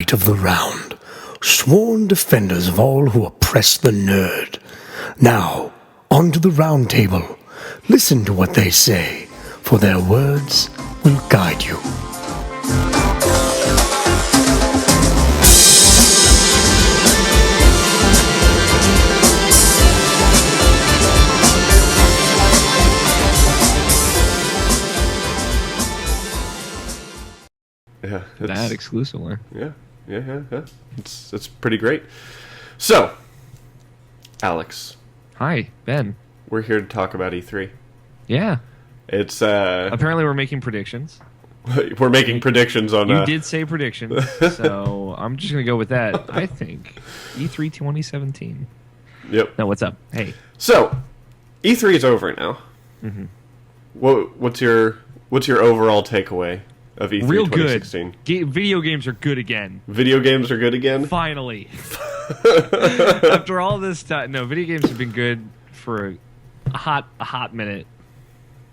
right of the round, sworn defenders of all who oppress the nerd. Now, onto the round table. Listen to what they say, for their words will guide you. Yeah, that exclusively. Yeah. It's pretty great. So, Alex. Hi, Ben. We're here to talk about E3. Yeah. It's apparently we're making predictions. We're making predictions on. You did say predictions, so I'm just gonna go with that. I think E3 2017. Yep. Now what's up? Hey. So, E3 is over now. Mm-hmm. What's your overall takeaway of E3 Real 2016? Good. Video games are good again. Video games are good again? Finally. After all this time, no, video games have been good for a hot minute.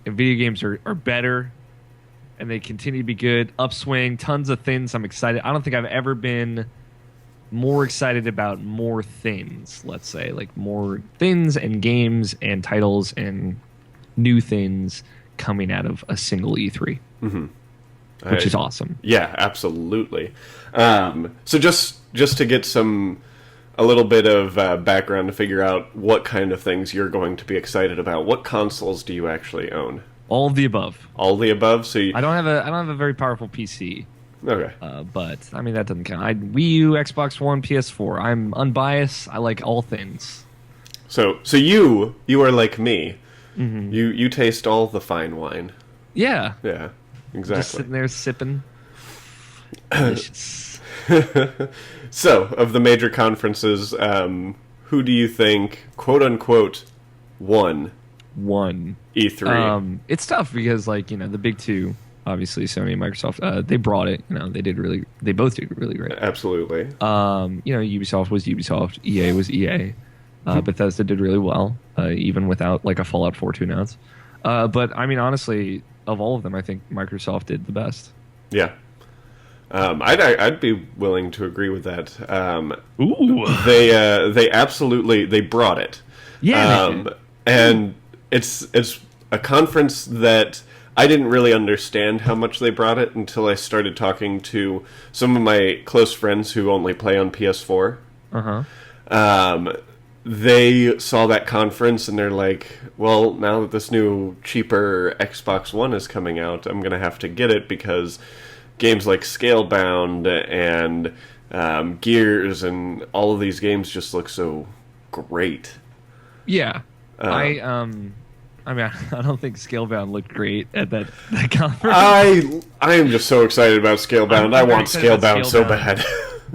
And video games are better, and they continue to be good. Upswing, tons of things. I'm excited. I don't think I've ever been more excited about more things, let's say. Like more things and games and titles and new things coming out of a single E3. Mm-hmm. Which is awesome. Yeah, absolutely. So just to get a little bit of background to figure out what kind of things you're going to be excited about. What consoles do you actually own? All of the above. All of the above. So I don't have a very powerful PC. Okay. But I mean that doesn't count. Wii U, Xbox One, PS4. I'm unbiased. I like all things. So you are like me. Mm-hmm. You taste all the fine wine. Yeah. Yeah. Exactly. Just sitting there sipping. Delicious. So, of the major conferences, who do you think, quote unquote, won E3? It's tough because, like, the big two, obviously Sony and Microsoft, they brought it. They both did really great. Absolutely. Ubisoft was Ubisoft, EA was EA. Bethesda did really well, even without like a Fallout 4 tune-outs. But I mean, honestly, of all of them, I think Microsoft did the best. Yeah. I'd be willing to agree with that. Ooh. They absolutely brought it. Yeah. And it's a conference that I didn't really understand how much they brought it until I started talking to some of my close friends who only play on PS4. They saw that conference and they're like, well, now that this new cheaper Xbox One is coming out, I'm going to have to get it because games like Scalebound and Gears and all of these games just look so great. Yeah. I mean, I don't think Scalebound looked great at that conference. I am just so excited about Scalebound. I want Scalebound so bad.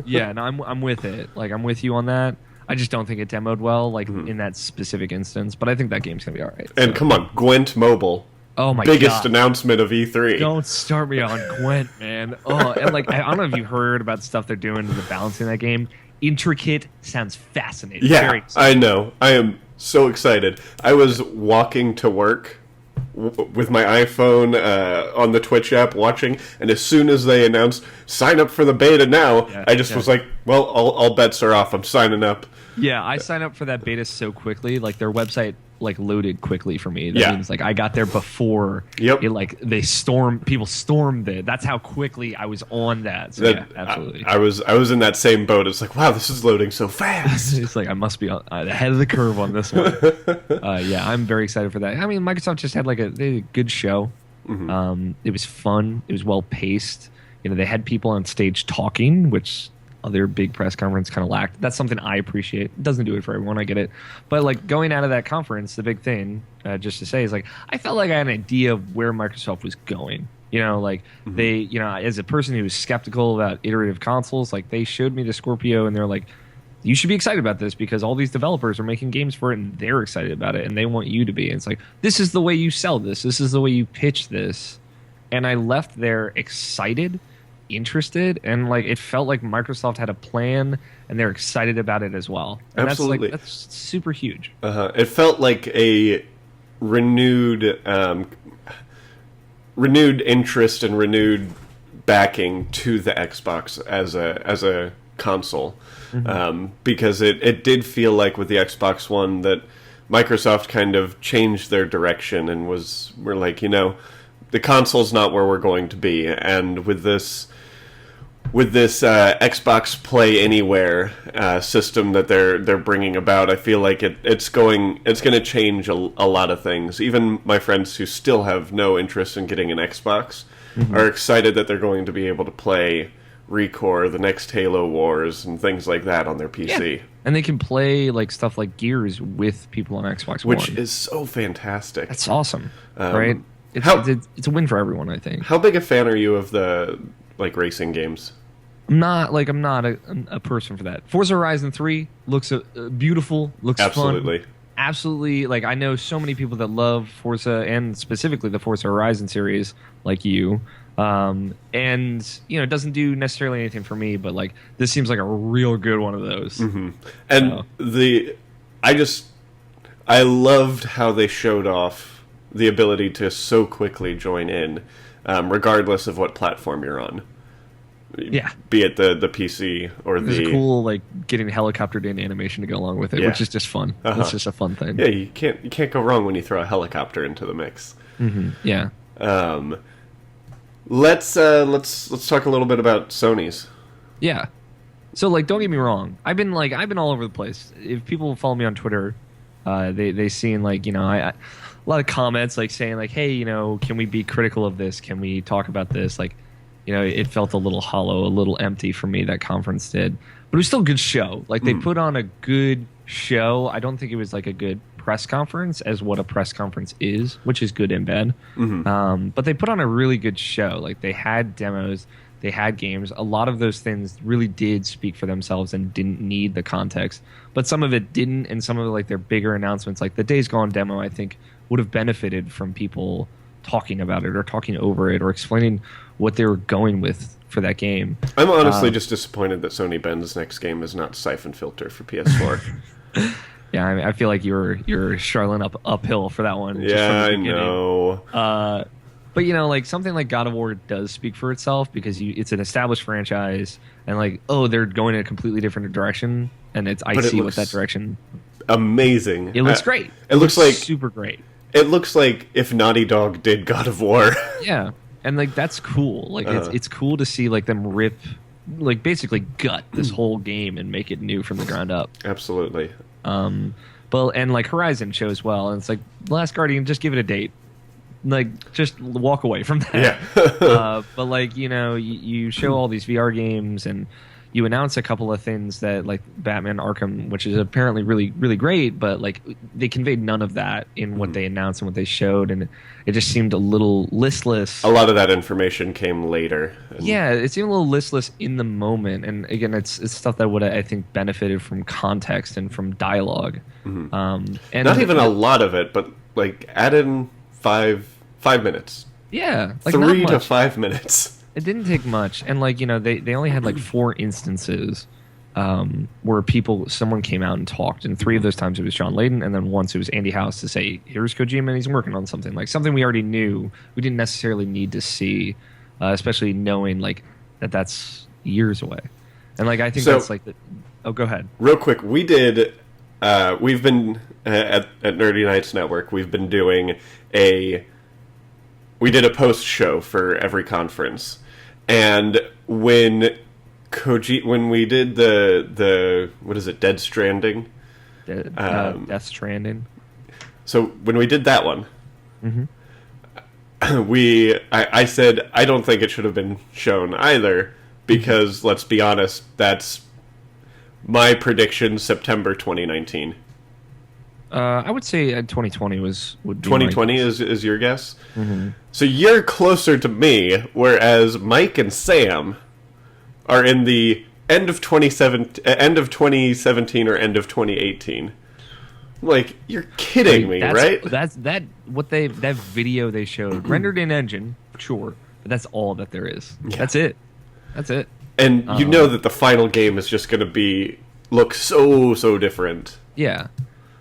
Yeah, no, I'm with it. Like, I'm with you on that. I just don't think it demoed well, like, in that specific instance. But I think that game's going to be all right. And come on, Gwent Mobile. Oh, my God. Biggest announcement of E3. Don't start me on Gwent, man. Oh, and, like, I don't know if you heard about stuff they're doing to the balancing of that game. Intricate sounds fascinating. Yeah, very exciting. I know. I am so excited. I was walking to work with my iPhone on the Twitch app watching, and as soon as they announced, sign up for the beta now, I just was like, well, all bets are off. I'm signing up. Yeah, I signed up for that beta so quickly. Like, their website loaded quickly for me. That means like I got there before people stormed it. That's how quickly I was on that. So yeah, absolutely. I was in that same boat. It's like, wow, this is loading so fast. It's like I must be ahead of the curve on this one. Yeah, I'm very excited for that. I mean, Microsoft just had they had a good show. Mm-hmm. It was fun. It was well paced. They had people on stage talking, which other big press conference kind of lacked. That's something I appreciate. It doesn't do it for everyone, I get it. But like going out of that conference, the big thing, just to say, is like I felt like I had an idea of where Microsoft was going. They, as a person who was skeptical about iterative consoles, like they showed me the Scorpio and they're like, you should be excited about this because all these developers are making games for it and they're excited about it and they want you to be. And it's like, this is the way you sell this. This is the way you pitch this. And I left there excited, interested, and like it felt like Microsoft had a plan and they're excited about it as well. And absolutely. That's super huge. It felt like a renewed interest and renewed backing to the Xbox as a console, because it did feel like with the Xbox One that Microsoft kind of changed their direction and we're like, the console's not where we're going to be, and with this Xbox Play Anywhere system that they're bringing about, I feel like it's going to change a lot of things. Even my friends who still have no interest in getting an Xbox are excited that they're going to be able to play ReCore, the next Halo Wars, and things like that on their PC. Yeah. And they can play like stuff like Gears with people on Xbox One, which is so fantastic. That's awesome, right? It's a win for everyone, I think. How big a fan are you of the racing games? I'm not a person for that. Forza Horizon 3 looks beautiful, looks Absolutely. fun. Absolutely. I know so many people that love Forza, and specifically the Forza Horizon series, like you. And it doesn't do necessarily anything for me, but this seems like a real good one of those. Mm-hmm. And I loved how they showed off the ability to so quickly join in, regardless of what platform you're on. Yeah, be it the PC or There's a cool getting helicoptered in animation to go along with it, which is just fun. It's just a fun thing. Yeah, you can't go wrong when you throw a helicopter into the mix. Mm-hmm. Yeah. Let's talk a little bit about Sony's. Yeah. So don't get me wrong. I've been all over the place. If people follow me on Twitter, they seen a lot of comments saying hey, can we be critical of this? Can we talk about this? It felt a little hollow, a little empty for me, that conference did. But it was still a good show. They put on a good show. I don't think it was a good press conference as what a press conference is, which is good and bad. Mm-hmm. But they put on a really good show. They had demos, they had games. A lot of those things really did speak for themselves and didn't need the context. But some of it didn't, and some of it, their bigger announcements, the Days Gone demo, I think would have benefited from people talking about it or talking over it or explaining what they were going with for that game. I'm honestly just disappointed that Sony Ben's next game is not Siphon Filter for PS4. Yeah, I feel like you're struggling uphill for that one. Yeah, I know. But something like God of War does speak for itself because it's an established franchise, and they're going in a completely different direction, and I see what that direction. Amazing. It looks great. It looks like super great. It looks like if Naughty Dog did God of War. Yeah, and that's cool. It's cool to see them rip, basically gut this whole game and make it new from the ground up. Absolutely. But Horizon shows well, and it's Last Guardian, just give it a date. Just walk away from that. Yeah. But you show all these VR games, and you announce a couple of things that Batman Arkham, which is apparently really, really great, but they conveyed none of that in what they announced and what they showed, and it just seemed a little listless. A lot of that information came later. Yeah, it seemed a little listless in the moment, and again, it's stuff that would, I think, benefited from context and from dialogue. Mm-hmm. And not even a lot of it, but add in 5 minutes. Yeah, 3 to 5 minutes. It didn't take much, and they only had 4 instances where someone came out and talked, and 3 of those times it was John Layden, and then once it was Andy House to say, "Here's Kojima, and he's working on something." Something we already knew. We didn't necessarily need to see, especially knowing that's years away. And I think that's Oh, go ahead. Real quick, we did. We've been at Nerdy Nights Network. We've been doing we did a post show for every conference, and when we did the what is it, Dead Stranding, Death Stranding. So when we did that one, mm-hmm. I said I don't think it should have been shown either because let's be honest, that's my prediction, September 2019. I would say 2020 would be 2020 is your guess? Mm-hmm. So you're closer to me, whereas Mike and Sam are in the end of 2017 or end of 2018. You're kidding me, right? That video they showed, rendered in engine, sure, but that's all that there is. Yeah. That's it. And you know that the final game is just going to look so different. Yeah.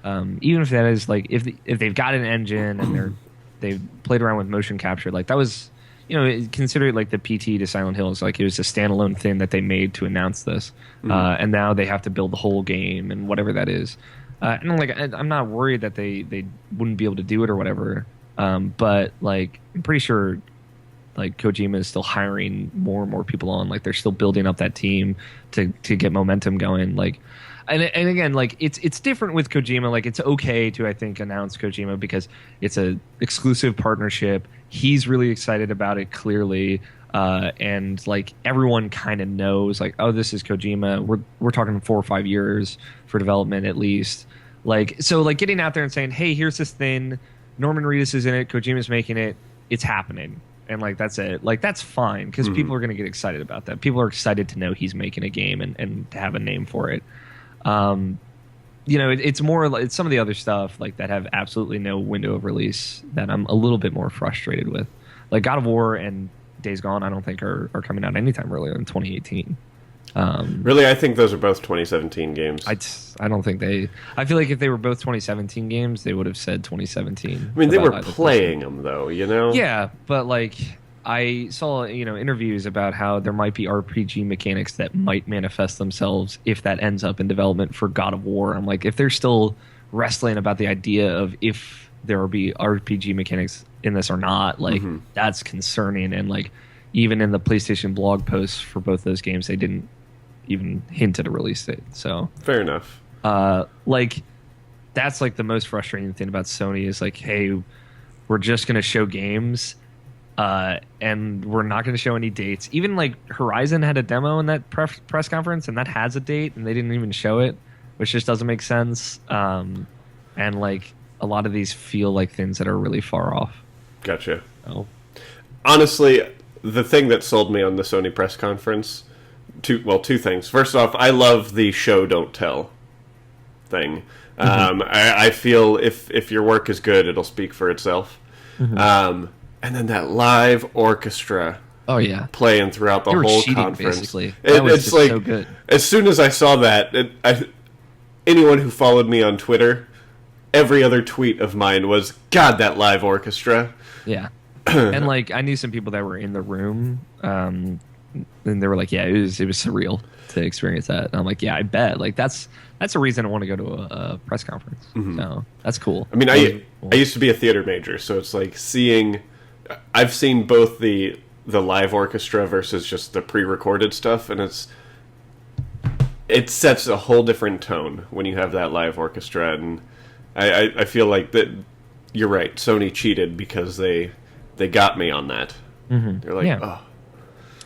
Even if that is if they've got an engine and they've played around with motion capture, that was consider it like the PT to Silent Hill. It's like it was a standalone thing that they made to announce this, and now they have to build the whole game and whatever that is. And I'm not worried that they wouldn't be able to do it or whatever. But like I'm pretty sure like Kojima is still hiring more and more people on. Like they're still building up that team to get momentum going. Like, and again, like it's different with Kojima. Like it's okay to, I think, announce Kojima because it's a exclusive partnership. He's really excited about it, clearly. And like everyone kind of knows, like, oh, this is Kojima. We're talking 4 or 5 years for development at least. Like, so like getting out there and saying, hey, here's this thing. Norman Reedus is in it. Kojima's making it. It's happening. And like that's it. Like that's fine because people are going to get excited about that. People are excited to know he's making a game and to have a name for it. It's more like some of the other stuff like that have absolutely no window of release that I'm a little bit more frustrated with. Like God of War and Days Gone, I don't think are coming out anytime earlier than 2018. Really, I think those are both 2017 games. I don't think they. I feel like if they were both 2017 games, they would have said 2017. I mean, they were playing them though, Yeah, but like I saw, interviews about how there might be RPG mechanics that might manifest themselves if that ends up in development for God of War. I'm like, if they're still wrestling about the idea of if there will be RPG mechanics in this or not, like that's concerning. And like even in the PlayStation blog posts for both those games, they didn't even hint at a release date. So fair enough. Like that's like the most frustrating thing about Sony is like, hey, we're just going to show games and we're not going to show any dates. Even like Horizon had a demo in that press conference and that has a date and they didn't even show it, which just doesn't make sense. And like a lot of these feel like things that are really far off. Gotcha. Oh. Honestly, the thing that sold me on the Sony press conference, two things. First off, I love the show don't tell thing. I feel if your work is good, it'll speak for itself. And then that live orchestra. Oh yeah, playing throughout the whole cheating, conference. Basically, it's like so good. As soon as I saw that, anyone who followed me on Twitter, every other tweet of mine was, "God, that live orchestra." Yeah, and like I knew some people that were in the room, and they were like, "Yeah, it was surreal to experience that." And I'm like, "Yeah, I bet." Like that's a reason I want to go to a press conference. So that's cool. I mean, I used to be a theater major, so it's like I've seen both the live orchestra versus just the pre-recorded stuff, and it sets a whole different tone when you have that live orchestra. And I feel like that you're right. Sony cheated because they got me on that. They're like, oh.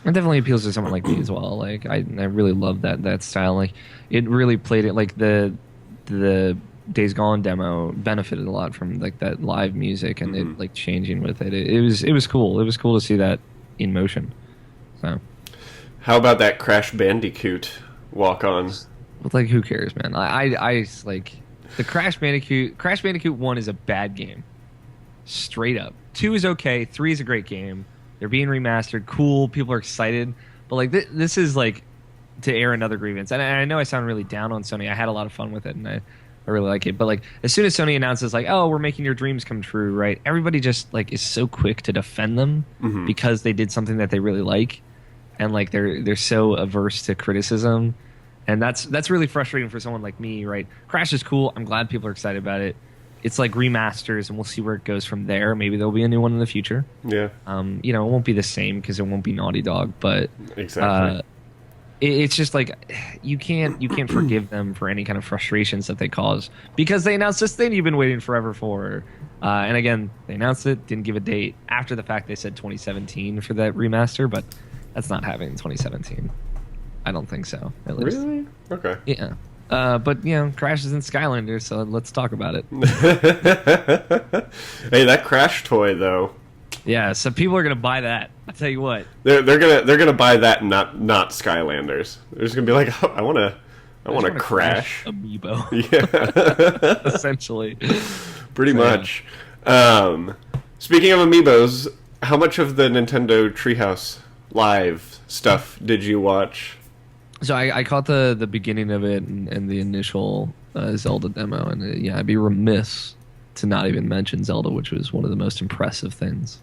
It definitely appeals to someone like me as well. Like I really love that style. Like it really played it. Like the Days Gone demo benefited a lot from like that live music and it like changing with it. It was cool. It was cool to see that in motion. So, how about that Crash Bandicoot walk on? Like who cares, man? I like the Crash Bandicoot. Crash Bandicoot 1 is a bad game, straight up. 2 is okay. 3 is a great game. They're being remastered. Cool. People are excited. But like this is like to air another grievance. And I know I sound really down on Sony. I had a lot of fun with it, and I really like it. But like as soon as Sony announces like, oh, we're making your dreams come true, right? Everybody just like is so quick to defend them because they did something that they really like, and like they're so averse to criticism, and that's really frustrating for someone like me, right? Crash is cool. I'm glad people are excited about it. It's like remasters, and we'll see where it goes from there. Maybe there'll be a new one in the future. Yeah. It won't be the same because it won't be Naughty Dog, but exactly. It's just like you can't forgive them for any kind of frustrations that they cause because they announced this thing you've been waiting forever for. And again, they announced it, didn't give a date. After the fact, they said 2017 for that remaster, but that's not happening in 2017. I don't think so. At least. Really? Okay. Yeah. But Crash is in Skylanders, so let's talk about it. Hey, that Crash toy though. Yeah, so people are gonna buy that. I'll tell you what. They're gonna buy that, and not Skylanders. They're just gonna be like, oh, I want to Crash amiibo. Yeah, essentially. Pretty much. Speaking of amiibos, how much of the Nintendo Treehouse Live stuff did you watch? So I caught the beginning of it and the initial Zelda demo, and I'd be remiss to not even mention Zelda, which was one of the most impressive things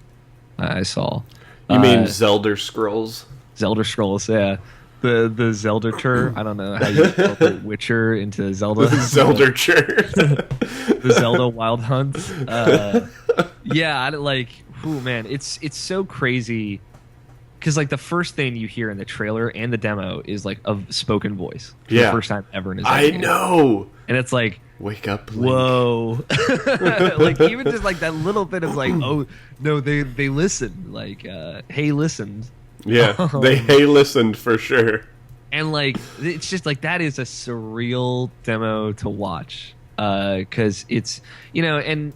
I saw. You mean Zelda Scrolls? Zelda Scrolls, yeah. The Zelda tour. I don't know how you spell the Witcher into Zelda. Zelda tour. The Zelda Wild Hunt. Yeah, man, it's so crazy. Because like the first thing you hear in the trailer and the demo is like a spoken voice. Yeah, the first time ever in his I know. And it's like, wake up, Link. Whoa. Like even just like that little bit of like, oh no, they listened. Like, hey, listened. Yeah, they listened for sure. And like it's just like that is a surreal demo to watch. Because it's, and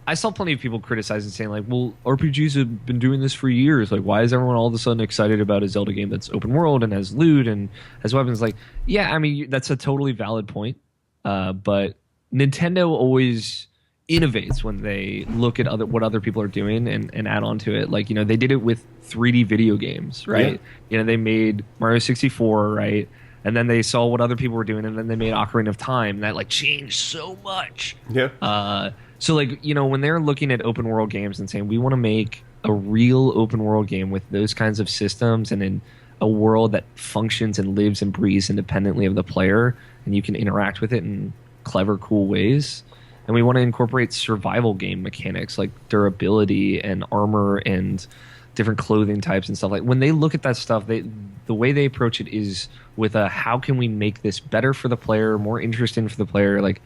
I saw plenty of people criticizing, saying like, well, RPGs have been doing this for years. Like, why is everyone all of a sudden excited about a Zelda game that's open world and has loot and has weapons? Like, yeah, I mean, that's a totally valid point. But Nintendo always innovates when they look at what other people are doing and add on to it. Like, they did it with 3D video games, right? Yeah. They made Mario 64, right? And then they saw what other people were doing, and then they made Ocarina of Time. And that like changed so much. Yeah. So like, when they're looking at open world games and saying we want to make a real open world game with those kinds of systems and in a world that functions and lives and breathes independently of the player, and you can interact with it in clever, cool ways. And we want to incorporate survival game mechanics like durability and armor and different clothing types and stuff. Like when they look at that stuff, the way they approach it is with a how can we make this better for the player, more interesting for the player. Like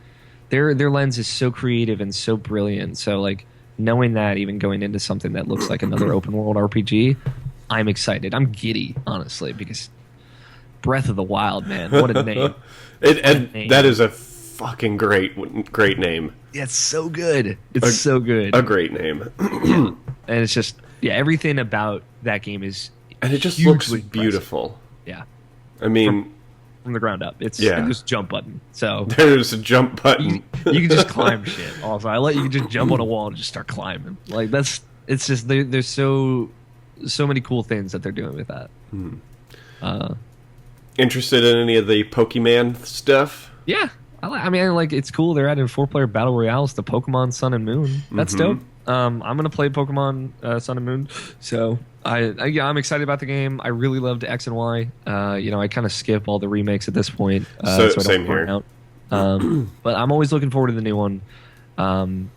their lens is so creative and so brilliant. So like knowing that, even going into something that looks like another open world RPG, I'm excited. I'm giddy, honestly, because Breath of the Wild, man, what a name! That is a fucking great name. Yeah, it's so good. It's so good. A great name. Yeah. And it's just everything about that game is and it just looks beautiful. Yeah, I mean. From the ground up, it's there's a jump button. So there's a jump button. You can just climb shit. Also, you can just jump on a wall and just start climbing. Like it's just there's so many cool things that they're doing with that. Interested in any of the Pokemon stuff? Yeah, I mean, like it's cool. They're adding 4-player battle royales to Pokemon Sun and Moon. That's dope. I'm gonna play Pokemon Sun and Moon, so I'm excited about the game. I really loved X and Y. I kind of skip all the remakes at this point, so I don't same here. Out. But I'm always looking forward to the new one, and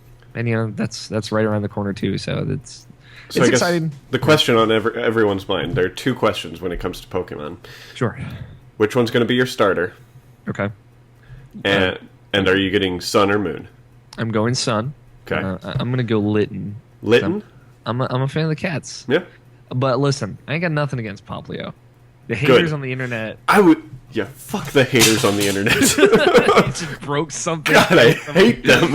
that's right around the corner too. So it's I exciting. Guess the question on everyone's mind. There are two questions when it comes to Pokemon. Sure. Which one's going to be your starter? Okay. And are you getting Sun or Moon? I'm going Sun. Okay. I'm going to go Litten. Litten? I'm a fan of the cats. Yeah. But listen, I ain't got nothing against Poplio. The haters on the internet. Fuck the haters on the internet. He just broke something. God, I hate them.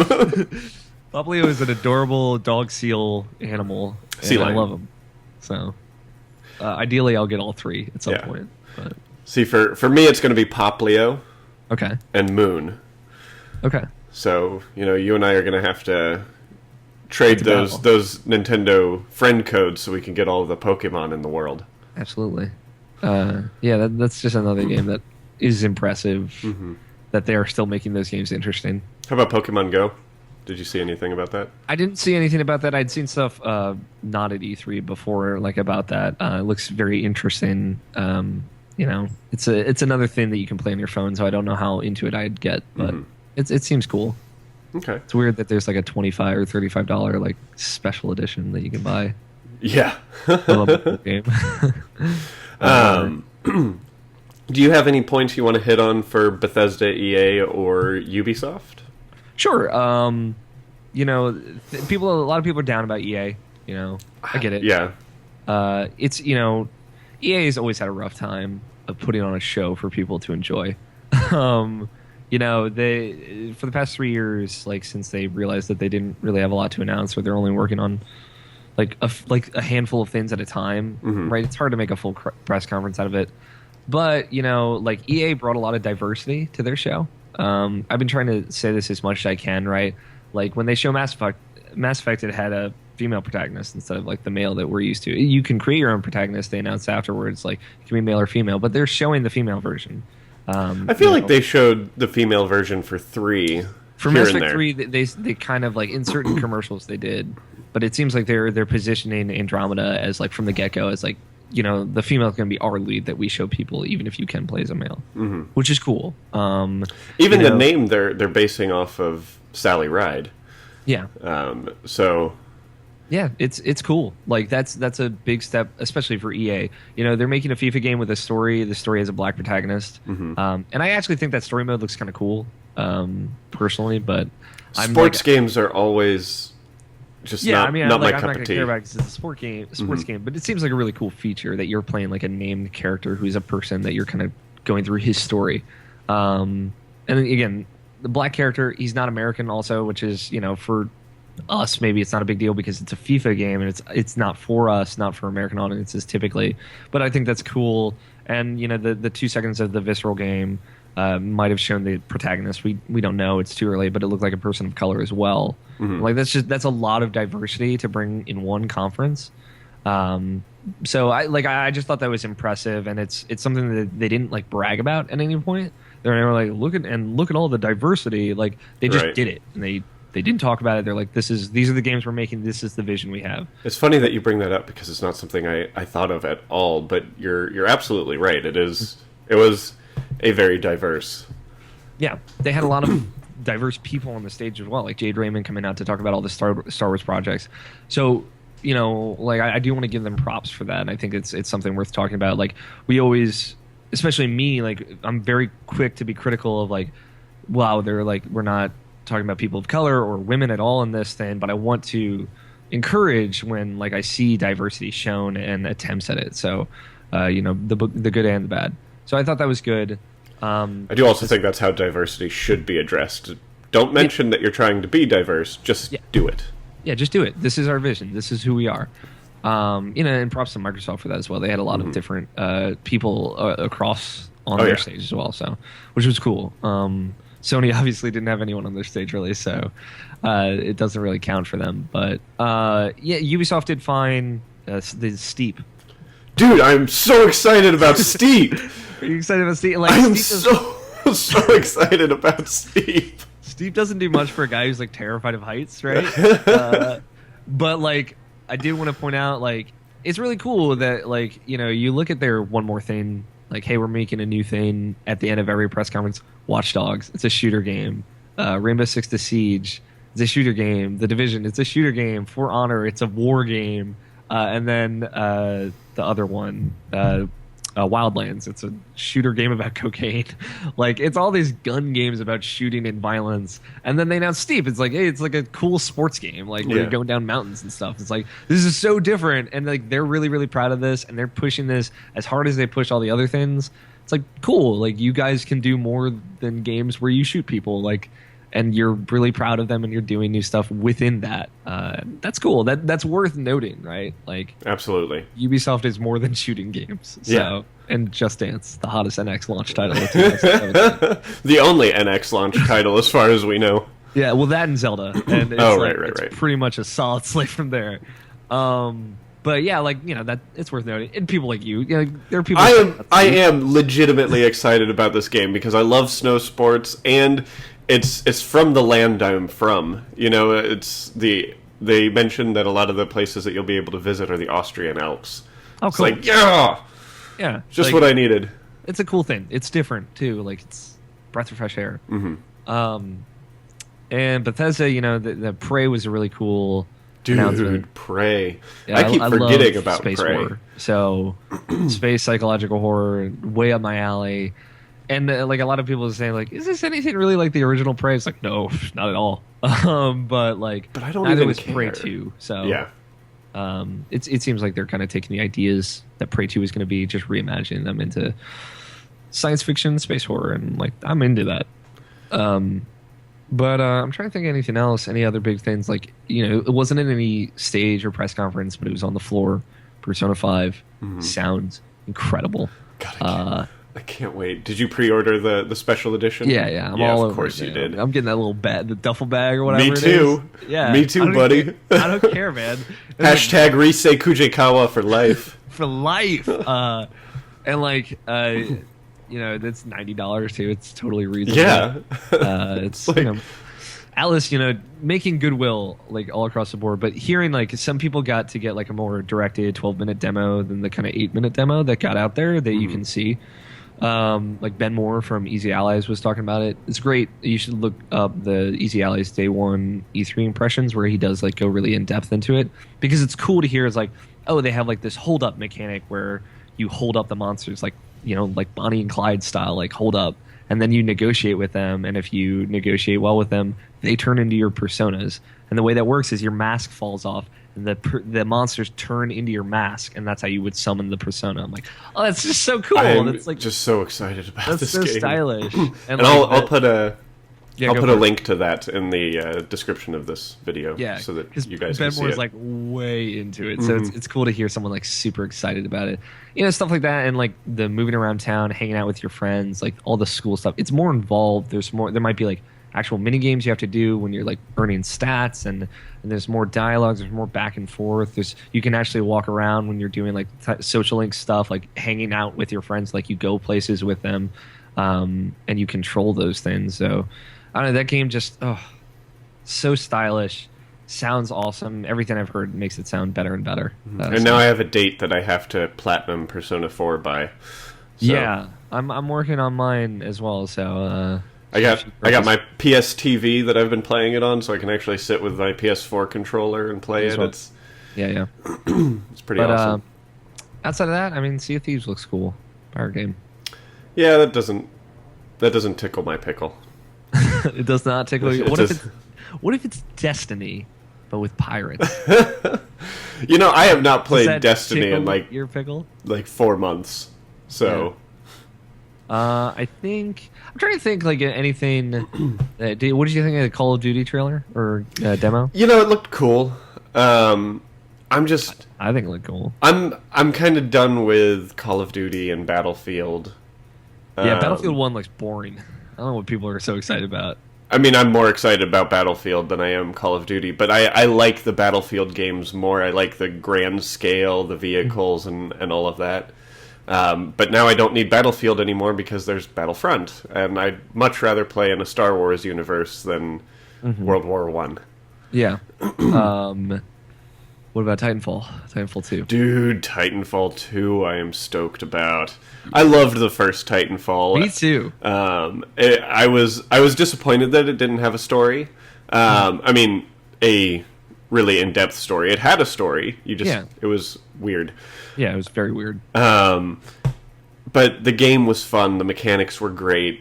Poplio is an adorable dog seal animal. Sea lion. I love him. So, ideally, I'll get all three at some point. But. See, for me, it's going to be Poplio. Okay. And Moon. Okay. So, you and I are going to have to trade those Nintendo friend codes so we can get all of the Pokemon in the world. Absolutely. That's just another game that is impressive that they are still making those games interesting. How about Pokemon Go? Did you see anything about that? I didn't see anything about that. I'd seen stuff not at E3 before, like about that. It looks very interesting. It's another thing that you can play on your phone, so I don't know how into it I'd get, but it seems cool. Okay. It's weird that there's like a $25 or $35 like special edition that you can buy. Yeah. Game. Do you have any points you want to hit on for Bethesda, EA, or Ubisoft? Sure. A lot of people are down about EA. I get it. Yeah. It's EA has always had a rough time of putting on a show for people to enjoy. They for the past 3 years, like since they realized that they didn't really have a lot to announce, or they're only working on like a handful of things at a time, right? It's hard to make a full press conference out of it. But like EA brought a lot of diversity to their show. I've been trying to say this as much as I can, right? Like when they show Mass Effect, it had a female protagonist instead of like the male that we're used to. You can create your own protagonist. They announced afterwards, like it can be male or female, but they're showing the female version. I feel like they showed the female version for 3. For Mass Effect 3, they kind of like in certain commercials they did. But it seems like they're positioning Andromeda as like from the get go as like, you know, the female is going to be our lead that we show people, even if you can play as a male, which is cool. Even the name they're basing off of Sally Ride. Yeah. So. Yeah, it's cool. Like that's a big step, especially for EA. You know, they're making a FIFA game with a story. The story has a black protagonist, and I actually think that story mode looks kind of cool, personally. But sports games are always just not my I'm cup not of gonna tea. care about it 'cause it's a sports game. But it seems like a really cool feature that you're playing like a named character who's a person that you're kind of going through his story. And then, again, the black character, he's not American, also, which is, you know, for us maybe it's not a big deal because it's a FIFA game and it's not for us, not for American audiences typically, but I think that's cool. And you know, the 2 seconds of the visceral game might have shown the protagonist. We don't know, it's too early, but it looked like a person of color as well. Like that's a lot of diversity to bring in one conference. So I just thought that was impressive, and it's something that they didn't like brag about at any point. They were like, look at all the diversity. Like they just did it, and they didn't talk about it. They're like, these are the games we're making. This is the vision we have. It's funny that you bring that up because it's not something I thought of at all. But you're absolutely right. It was a very diverse. Yeah, they had a lot of diverse people on the stage as well, like Jade Raymond coming out to talk about all the Star Wars projects. So, you know, like I do want to give them props for that, and I think it's something worth talking about. Like we always, especially me, like I'm very quick to be critical of like, wow, they're like we're not talking about people of color or women at all in this thing, but I want to encourage when like I see diversity shown and attempts at it. So, you know, the good and the bad. So I thought that was good. I do also think that's how diversity should be addressed. Don't mention that you're trying to be diverse. Just do it. Yeah, just do it. This is our vision. This is who we are. You know, and props to Microsoft for that as well. They had a lot of different people across on their stage as well, so which was cool. Sony obviously didn't have anyone on their stage really, so it doesn't really count for them. But yeah, Ubisoft did fine. The Steep. Dude, I'm so excited about Steep. Are you excited about Steep? Like, I am so excited about Steep. Steep doesn't do much for a guy who's like terrified of heights, right? But like, I did want to point out, like, it's really cool that, like, you know, you look at their one more thing. Like, hey, we're making a new thing at the end of every press conference. Watch Dogs, it's a shooter game. Rainbow Six The Siege, it's a shooter game. The Division, it's a shooter game. For Honor, it's a war game. And then the other one, Wildlands, it's a shooter game about cocaine. Like, it's all these gun games about shooting and violence. And then they announced Steep. It's like, hey, it's like a cool sports game. Like, we're going down mountains and stuff. It's like, this is so different. And like, they're really, really proud of this. And they're pushing this as hard as they push all the other things. It's like, cool. Like, you guys can do more than games where you shoot people. Like, and you're really proud of them, and you're doing new stuff within that. That's cool. That's worth noting, right? Like, absolutely. Ubisoft is more than shooting games. So, and Just Dance, the hottest NX launch title of 2017. The only NX launch title, as far as we know. Yeah, well, that and Zelda. And it's it's pretty much a solid slate from there. But yeah, like, you know, that it's worth noting. And people like you know, there are people. I am legitimately excited about this game because I love snow sports, and it's from the land I'm from. You know, they mentioned that a lot of the places that you'll be able to visit are the Austrian Alps. Oh, cool. It's like, yeah, just like, what I needed. It's a cool thing. It's different too. Like, it's breath of fresh air. And Bethesda, you know, the Prey was a really cool. Dude, Prey. Yeah, I keep forgetting about space Prey. Horror. So, space psychological horror, way up my alley. And like, a lot of people are saying, like, is this anything really like the original Prey? It's like, no, not at all. But I don't even was care. Prey 2. So yeah, it seems like they're kind of taking the ideas that Prey 2 is going to be, just reimagining them into science fiction, space horror, and like, I'm into that. But I'm trying to think of anything else, any other big things. Like, you know, it wasn't in any stage or press conference, but it was on the floor. Persona 5 sounds incredible. God, I can't wait. Did you pre-order the special edition? Yeah. I'm all over. Of course you did. I'm getting that little the duffel bag or whatever. Me too. It is. Yeah. Me too, buddy. I don't care, man. Hashtag Risei Kujikawa for life. For life. And like, you know, that's $90 too. It's totally reasonable. Yeah. It's like, you know, Alice, making goodwill like all across the board, but hearing like some people got to get like a more directed 12-minute demo than the kind of 8-minute demo that got out there that you can see. Like Ben Moore from Easy Allies was talking about it. It's great. You should look up the Easy Allies Day 1 E3 impressions where he does like go really in depth into it, because it's cool to hear. It's like, oh, they have like this hold up mechanic where you hold up the monsters like like Bonnie and Clyde style, like hold up, and then you negotiate with them, and if you negotiate well with them, they turn into your personas. And the way that works is your mask falls off, and the monsters turn into your mask, and that's how you would summon the persona. I'm like, oh, that's just so cool. That's like just so excited about that's this so game. stylish. And like I'll put a link to that in the description of this video, so that you guys can see Ben Moore's it. like way into it, so it's cool to hear someone like super excited about it. Stuff like that, and like the moving around town, hanging out with your friends, like all the school stuff. It's more involved. There might be like actual mini games you have to do when you're like earning stats, and there's more dialogues, there's more back and forth. You can actually walk around when you're doing like social link stuff, like hanging out with your friends, like you go places with them, and you control those things. So I don't know, that game just so stylish, sounds awesome. Everything I've heard makes it sound better and better. And now I have a date that I have to platinum Persona 4 by. So. Yeah, I'm working on mine as well, so I got my PS TV that I've been playing it on, so I can actually sit with my PS4 controller and play it. It's it's pretty awesome. Outside of that, I mean, Sea of Thieves looks cool. Pirate game. Yeah, that doesn't tickle my pickle. It does not tickle you. What if it's Destiny, but with pirates? I have not played Destiny in your pickle? like 4 months. So. Yeah. I'm trying to think like anything. What did you think of the Call of Duty trailer or demo? It looked cool. I think it looked cool. I'm kind of done with Call of Duty and Battlefield. Yeah, Battlefield 1 looks boring. I don't know what people are so excited about. I mean, I'm more excited about Battlefield than I am Call of Duty, but I like the Battlefield games more. I like the grand scale, the vehicles, and all of that. But now I don't need Battlefield anymore because there's Battlefront, and I'd much rather play in a Star Wars universe than World War I. Yeah. What about Titanfall? Titanfall 2. Dude, Titanfall 2 I am stoked about. I loved the first Titanfall. Me too. I was disappointed that it didn't have a story. I mean, a really in-depth story. It had a story. It was weird. Yeah, it was very weird. But the game was fun. The mechanics were great.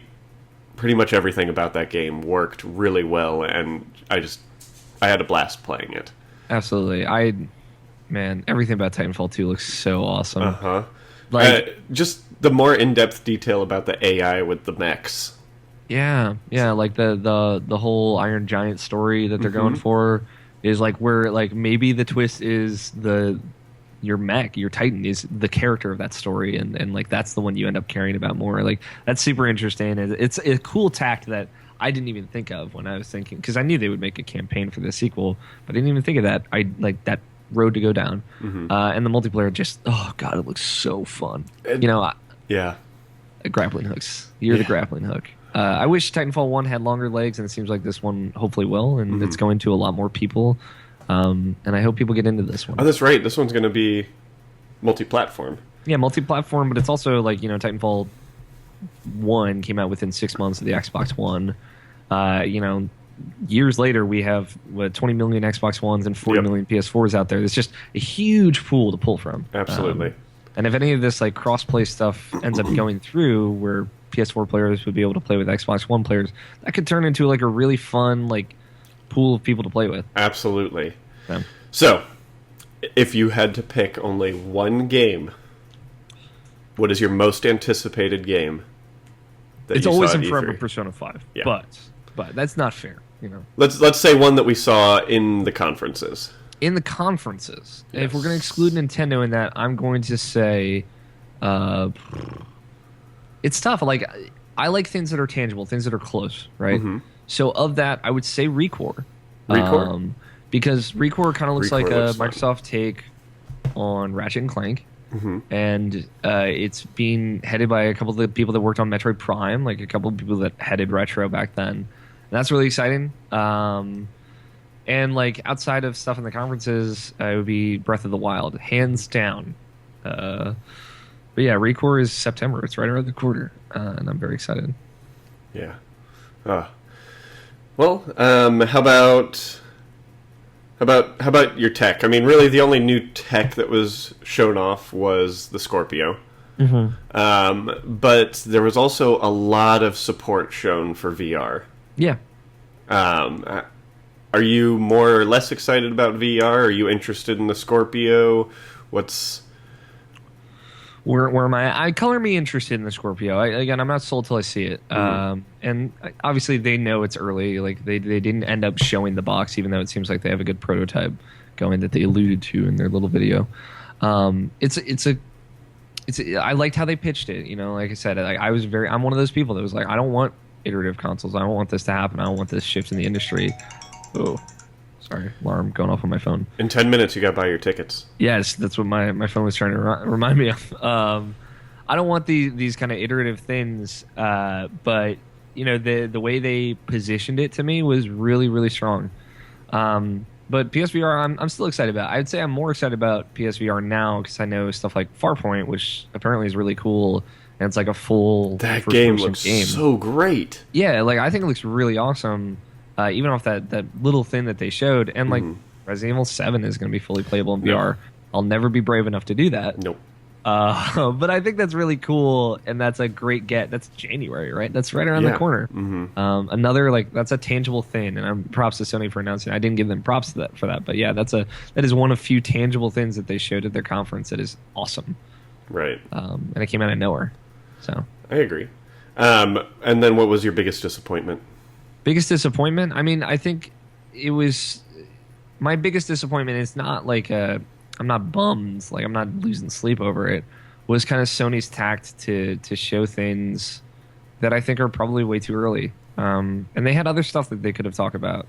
Pretty much everything about that game worked really well, and I had a blast playing it. Absolutely. Everything about Titanfall 2 looks so awesome. Uh-huh. Just the more in-depth detail about the AI with the mechs. Yeah, like the whole Iron Giant story that they're going for is like where like maybe the twist is your mech, your Titan is the character of that story, and like that's the one you end up caring about more. Like that's super interesting. It's a cool tact that I didn't even think of when I was thinking, because I knew they would make a campaign for the sequel, but I didn't even think of that. I like that road to go down, and the multiplayer just it looks so fun. Grappling hooks. You're the grappling hook. I wish Titanfall 1 had longer legs, and it seems like this one hopefully will, and it's going to a lot more people. And I hope people get into this one. Oh, that's right. This one's going to be multi-platform. Yeah, multi-platform, but it's also like Titanfall 1 came out within 6 months of the Xbox One. Years later, we have 20 million Xbox Ones and 40 million PS4s out there. There's just a huge pool to pull from. Absolutely. And if any of this like cross-play stuff ends up going through, where PS4 players would be able to play with Xbox One players, that could turn into like a really fun like pool of people to play with. Absolutely. Yeah. So, if you had to pick only one game, what is your most anticipated game? It's always in front of Persona 5, but that's not fair. Let's say one that we saw in the conferences. In the conferences, yes. If we're going to exclude Nintendo in that, I'm going to say, it's tough. Like I like things that are tangible, things that are close, right? So of that, I would say ReCore. Because ReCore kind of looks like a Microsoft take on Ratchet and Clank. And it's being headed by a couple of the people that worked on Metroid Prime, like a couple of people that headed Retro back then. That's really exciting. And like outside of stuff in the conferences, it would be Breath of the Wild, hands down. But yeah, Recore is September. It's right around the corner, and I'm very excited. Yeah. Well, how about your tech? I mean, really, the only new tech that was shown off was the Scorpio. Mm-hmm. But there was also a lot of support shown for VR. Yeah. Are you more or less excited about VR? Are you interested in the Scorpio? Where am I? Color me interested in the Scorpio. Again, I'm not sold till I see it. Mm-hmm. And obviously, they know it's early. Like they didn't end up showing the box, even though it seems like they have a good prototype going that they alluded to in their little video. I liked how they pitched it. You know, like I said, I'm one of those people that was like, I don't want iterative consoles. I don't want this to happen. I don't want this shift in the industry. Oh, sorry, alarm going off on my phone. In 10 minutes, you got to buy your tickets. Yes, that's what my phone was trying to remind me of. I don't want these kind of iterative things, but you know the way they positioned it to me was really, really strong. But PSVR, I'm still excited about. I'd say I'm more excited about PSVR now because I know stuff like Farpoint, which apparently is really cool, and it's like a full that game looks so great. Yeah, like I think it looks really awesome. Even off that little thing that they showed, and like Resident Evil 7 is going to be fully playable in VR. I'll never be brave enough to do that. Nope. But I think that's really cool, and that's a great get. That's January, right? That's right around the corner. Mm-hmm. Another that's a tangible thing, and I'm props to Sony for announcing it. I didn't give them props for that, but yeah, that is one of few tangible things that they showed at their conference that is awesome. Right. And it came out of nowhere. So I agree. And then what was your biggest disappointment? Biggest disappointment? I mean, I think it was my biggest disappointment. It's not like I'm not bummed, like I'm not losing sleep over it. Was kind of Sony's tact to show things that I think are probably way too early. And they had other stuff that they could have talked about.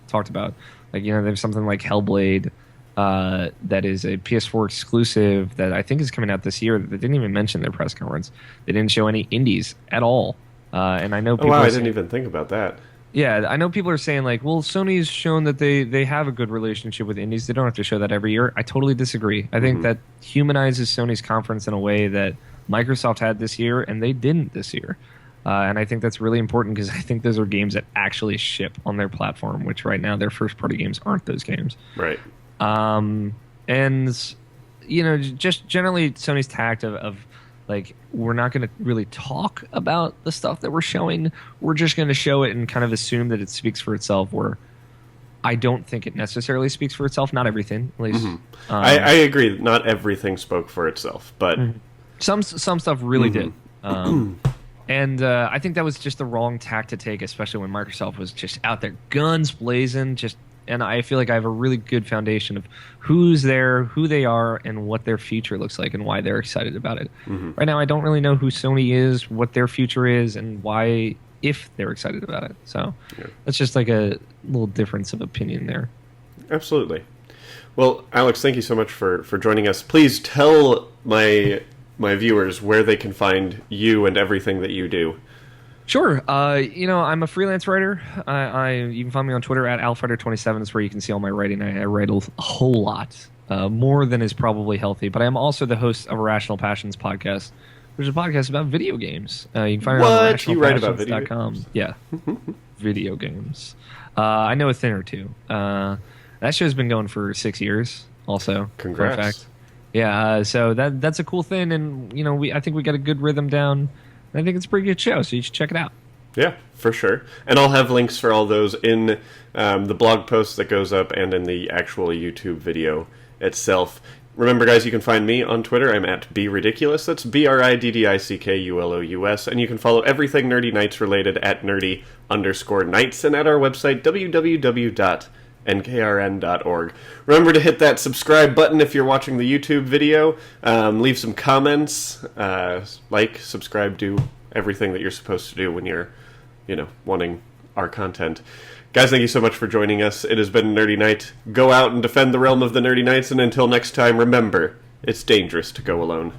Like, you know, there's something like Hellblade that is a PS4 exclusive that I think is coming out this year. They didn't even mention their press conference. They didn't show any indies at all. And I know people. Oh, wow, I didn't even think about that. Yeah, I know people are saying like, well, Sony's shown that they have a good relationship with indies. They don't have to show that every year. I totally disagree. I think that humanizes Sony's conference in a way that Microsoft had this year and they didn't this year. And I think that's really important because I think those are games that actually ship on their platform, which right now their first-party games aren't those games. Right. And, you know, just generally Sony's tact of like, we're not going to really talk about the stuff that we're showing. We're just going to show it and kind of assume that it speaks for itself, where I don't think it necessarily speaks for itself. Not everything, at least. I agree. Not everything spoke for itself, but... Some stuff really did. And I think that was just the wrong tack to take, especially when Microsoft was just out there, guns blazing, and I feel like I have a really good foundation of who's there, who they are, and what their future looks like, and why they're excited about it. Right now, I don't really know who Sony is, what their future is, and why, if they're excited about it. So that's just like a little difference of opinion there. Absolutely. Well, Alex, thank you so much for joining us. Please tell my viewers where they can find you and everything that you do. Sure. You know, I'm a freelance writer. You can find me on Twitter at alfighter27. That's where you can see all my writing. I write a whole lot, more than is probably healthy. But I am also the host of Irrational Passions podcast, which is a podcast about video games. You can find it on irrationalpassions.com. Yeah, video games. I know a thing or two. That show's been going for 6 years. Also, congrats. Fun fact. Yeah. So that's a cool thing, and you know, I think we got a good rhythm down. I think it's a pretty good show, so you should check it out. Yeah, for sure. And I'll have links for all those in the blog post that goes up and in the actual YouTube video itself. Remember, guys, you can find me on Twitter. I'm at BRidiculous. That's BRIDDICKULOUS. And you can follow everything Nerdy Nights related at nerdy_nights and at our website, www.nkrn.org. Remember to hit that subscribe button if you're watching the YouTube video. Leave some comments. Subscribe, do everything that you're supposed to do when you're, wanting our content. Guys, thank you so much for joining us. It has been a Nerdy Night. Go out and defend the realm of the Nerdy Nights, and until next time, remember, it's dangerous to go alone.